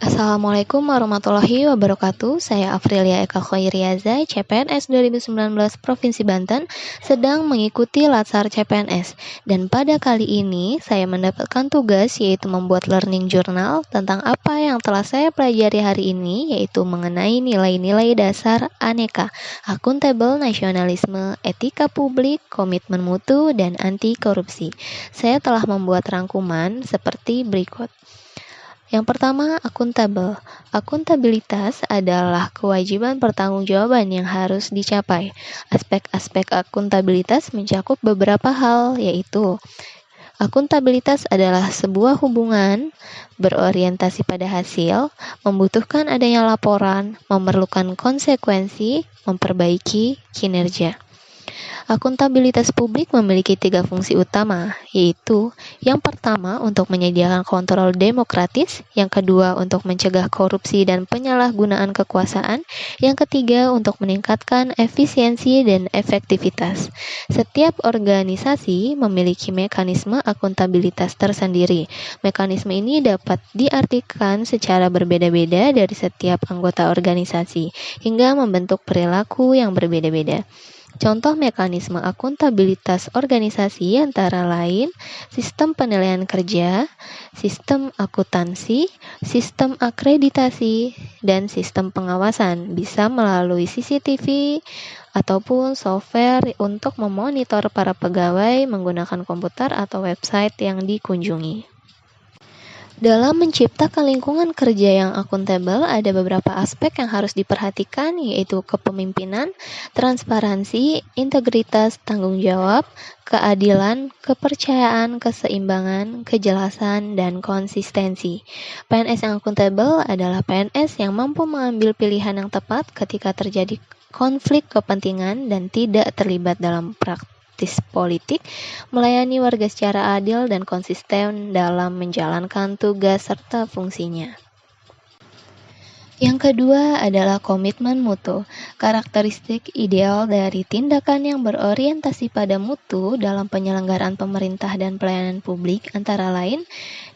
Assalamualaikum warahmatullahi wabarakatuh. Saya Afrilia Eka Khairiaza, CPNS 2019 Provinsi Banten, sedang mengikuti Latsar CPNS. Dan pada kali ini saya mendapatkan tugas yaitu membuat learning journal tentang apa yang telah saya pelajari hari ini, yaitu mengenai nilai-nilai dasar aneka, akuntabel, nasionalisme, etika publik, komitmen mutu, dan anti korupsi. Saya telah membuat rangkuman seperti berikut. Yang pertama, akuntabel. Akuntabilitas adalah kewajiban pertanggungjawaban yang harus dicapai. Aspek-aspek akuntabilitas mencakup beberapa hal, yaitu akuntabilitas adalah sebuah hubungan berorientasi pada hasil, membutuhkan adanya laporan, memerlukan konsekuensi, memperbaiki kinerja. Akuntabilitas publik memiliki 3 fungsi utama, yaitu yang pertama untuk menyediakan kontrol demokratis, yang kedua untuk mencegah korupsi dan penyalahgunaan kekuasaan, yang ketiga untuk meningkatkan efisiensi dan efektivitas. Setiap organisasi memiliki mekanisme akuntabilitas tersendiri. Mekanisme ini dapat diartikan secara berbeda-beda dari setiap anggota organisasi, hingga membentuk perilaku yang berbeda-beda. Contoh mekanisme akuntabilitas organisasi antara lain sistem penilaian kerja, sistem akuntansi, sistem akreditasi, dan sistem pengawasan bisa melalui CCTV ataupun software untuk memonitor para pegawai menggunakan komputer atau website yang dikunjungi. Dalam menciptakan lingkungan kerja yang akuntabel, ada beberapa aspek yang harus diperhatikan, yaitu kepemimpinan, transparansi, integritas, tanggung jawab, keadilan, kepercayaan, keseimbangan, kejelasan, dan konsistensi. PNS yang akuntabel adalah PNS yang mampu mengambil pilihan yang tepat ketika terjadi konflik kepentingan dan tidak terlibat dalam praktik politik, melayani warga secara adil dan konsisten dalam menjalankan tugas serta fungsinya. Yang kedua adalah komitmen mutu. Karakteristik ideal dari tindakan yang berorientasi pada mutu dalam penyelenggaraan pemerintah dan pelayanan publik antara lain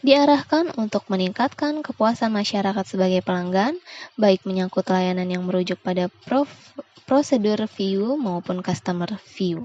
diarahkan untuk meningkatkan kepuasan masyarakat sebagai pelanggan, baik menyangkut layanan yang merujuk pada prosedur view maupun customer view.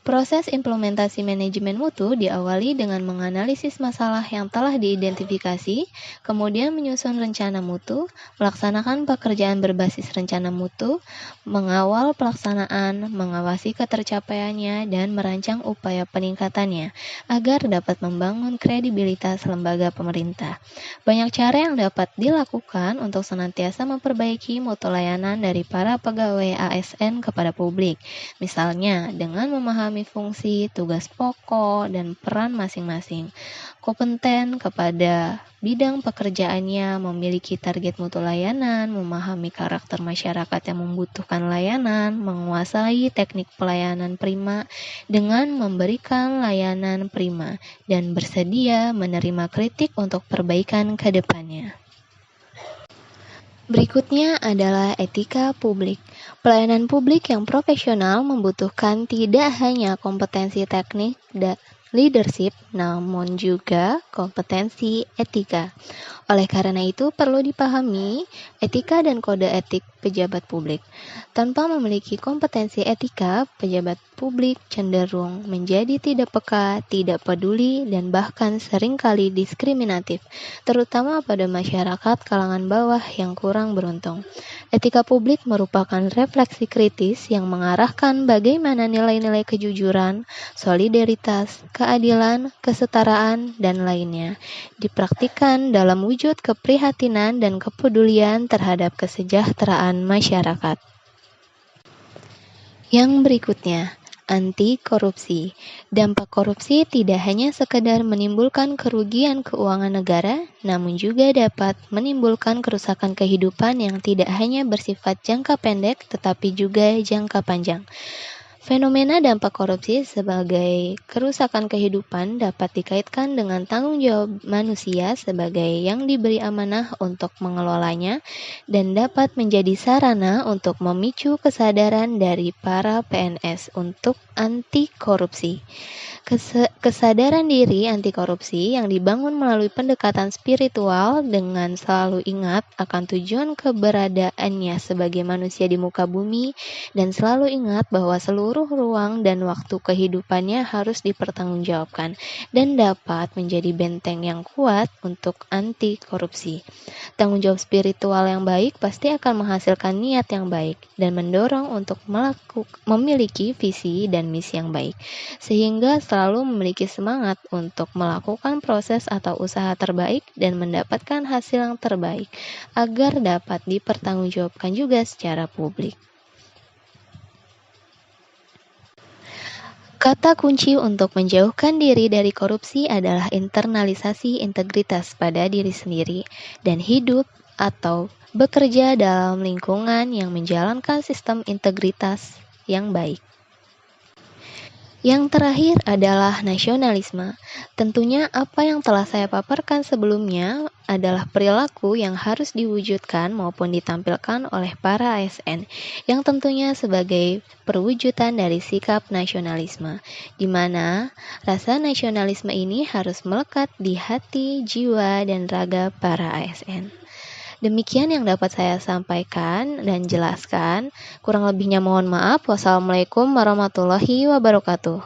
Proses implementasi manajemen mutu diawali dengan menganalisis masalah yang telah diidentifikasi, kemudian menyusun rencana mutu, melaksanakan pekerjaan berbasis rencana mutu, mengawal pelaksanaan, mengawasi ketercapaiannya, dan merancang upaya peningkatannya, agar dapat membangun kredibilitas lembaga pemerintah. Banyak cara yang dapat dilakukan untuk senantiasa memperbaiki mutu layanan dari para pegawai ASN kepada publik, misalnya dengan memahami fungsi, tugas pokok, dan peran masing-masing. Kompeten kepada bidang pekerjaannya, memiliki target mutu layanan, memahami karakter masyarakat yang membutuhkan layanan, menguasai teknik pelayanan prima dengan memberikan layanan prima, dan bersedia menerima kritik untuk perbaikan ke depannya. Berikutnya adalah etika publik. Pelayanan publik yang profesional membutuhkan tidak hanya kompetensi teknik dan leadership, namun juga kompetensi etika. Oleh karena itu, perlu dipahami etika dan kode etik pejabat publik. Tanpa memiliki kompetensi etika, pejabat publik cenderung menjadi tidak peka, tidak peduli, dan bahkan seringkali diskriminatif, terutama pada masyarakat kalangan bawah yang kurang beruntung. Etika publik merupakan refleksi kritis yang mengarahkan bagaimana nilai-nilai kejujuran, solidaritas, keadilan, kesetaraan, dan lainnya dipraktikkan dalam wujud keprihatinan dan kepedulian terhadap kesejahteraan masyarakat. Yang berikutnya, anti korupsi. Dampak korupsi tidak hanya sekedar menimbulkan kerugian keuangan negara, namun juga dapat menimbulkan kerusakan kehidupan yang tidak hanya bersifat jangka pendek tetapi juga jangka panjang. Fenomena dampak korupsi sebagai kerusakan kehidupan dapat dikaitkan dengan tanggung jawab manusia sebagai yang diberi amanah untuk mengelolanya dan dapat menjadi sarana untuk memicu kesadaran dari para PNS untuk anti korupsi. Kesadaran diri anti korupsi yang dibangun melalui pendekatan spiritual dengan selalu ingat akan tujuan keberadaannya sebagai manusia di muka bumi dan selalu ingat bahwa seluruh ruang dan waktu kehidupannya harus dipertanggungjawabkan dan dapat menjadi benteng yang kuat untuk anti korupsi. Tanggung jawab spiritual yang baik pasti akan menghasilkan niat yang baik dan mendorong untuk memiliki visi dan misi yang baik, sehingga selalu memiliki semangat untuk melakukan proses atau usaha terbaik dan mendapatkan hasil yang terbaik agar dapat dipertanggungjawabkan juga secara publik. Kata kunci untuk menjauhkan diri dari korupsi adalah internalisasi integritas pada diri sendiri dan hidup atau bekerja dalam lingkungan yang menjalankan sistem integritas yang baik. Yang terakhir adalah nasionalisme. Tentunya apa yang telah saya paparkan sebelumnya adalah perilaku yang harus diwujudkan maupun ditampilkan oleh para ASN, yang tentunya sebagai perwujudan dari sikap nasionalisme, di mana rasa nasionalisme ini harus melekat di hati, jiwa, dan raga para ASN. Demikian yang dapat saya sampaikan dan jelaskan. Kurang lebihnya mohon maaf. Wassalamualaikum warahmatullahi wabarakatuh.